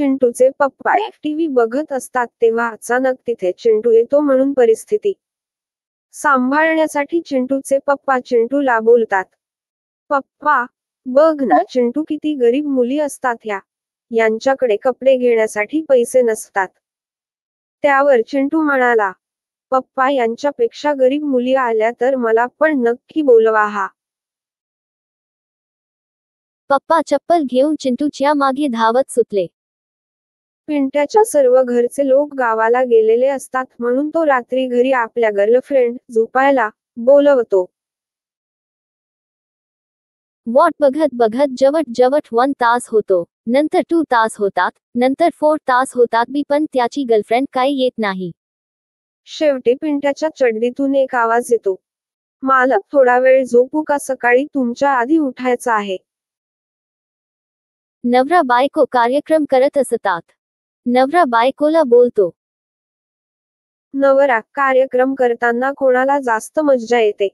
चिंटूचे पप्पा टीव्ही बघत असतात तेव्हा अचानक तिथे चिंटू येतो म्हणून परिस्थिती सांभाळण्यासाठी चिंटूचे पप्पा चिंटूला बोलतात, पप्पा बघ ना, चिंटू किती गरीब मुली असतात यांच्याकडे कपडे घेण्यासाठी पैसे नसतात. त्यावर चिंटू म्हणाला, पप्पा यांच्यापेक्षा गरीब मुली आल्या तर मला पण नक्की बोलवा. पप्पा चप्पल घेऊन चिंटूच्या मागे धावत सुटले. पिंट्याच्या सर्व घरचे लोक गावाला गेलेले असतात म्हणून तो रात्री घरी आपल्या गर्लफ्रेंड झोपायला बोलवतो. वॉट बघत बघत जवळ 1 तास होतो, नंतर 2 तास होतात, नंतर 4 तास होतात पण त्याची गर्लफ्रेंड काय येत नाही. शेवटी पिंट्याच्या चड्डीतून एक आवाज येतो, मालक थोडा वेळ झोपू का, सकाळी तुमच्या आधी उठायचं आहे. नवरा बायको कार्यक्रम करत असतात. नवरा बायकोला बोलतो, नवरा कार्यक्रम करताना कोणाला जास्त मज्जा येते.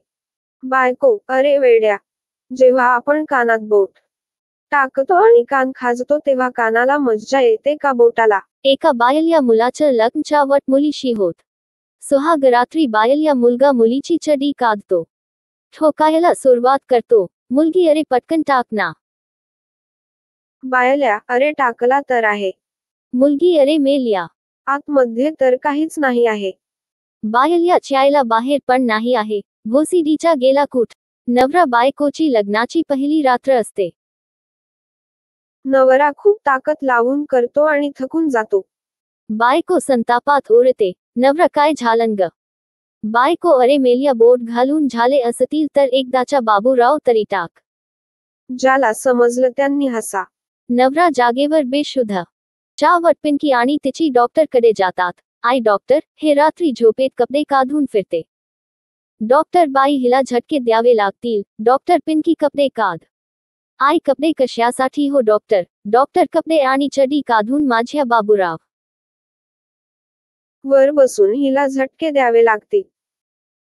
बायको, अरे वेड्या, जेव्हा आपण कानात बोट टाकतो आणि कान खाजतो तेव्हा कानाला मज्जा येते का बोटाला. एका बायल्या मुलाचं लग्न 4 मुलीशी होत. सुहागरात्री बायल्या मुलगा मुलीची चड्डी काढतो, ठोकायला सुरुवात करतो. मुलगी, अरे पटकन टाक ना. बायल्या, अरे टाकला तर आहे. मुलगी, अरे मेल्या, आतमध्ये तर काहीच नाही आहे. बायल्या, चायला बाहेर पण नाही आहे. भोसीडीचा गेला कुठ. नवरा बायकोची लग्नाची पहिली रात्र असते. नवरा खूप ताकद लावून करतो आणि थकून जातो. बायको संतापात ओरडते, नवरा काय झालं ग. बायको, अरे मेल्या, बोट घालून झाले असतील तर एकदाचा बाबूराव तरी टाक. ज्याला समजलं त्यांनी हसा. नवरा जागेवर बेशुद्ध. चावट पिंकी आणि तिची डॉक्टरकडे जातात. आई डॉक्टर, हे रात्री झोपेत कपडे काढून फिरते. डॉक्टर, बाई हिला झटके द्यावे लागतील. डॉक्टर, पिंकी कपडे काढ. आई, कपडे कशासाठी हो डॉक्टर. डॉक्टर, कपडे आणि चड्डी काढून माझ्या बाबूराव वर बसून हिला झटके द्यावे लागतील.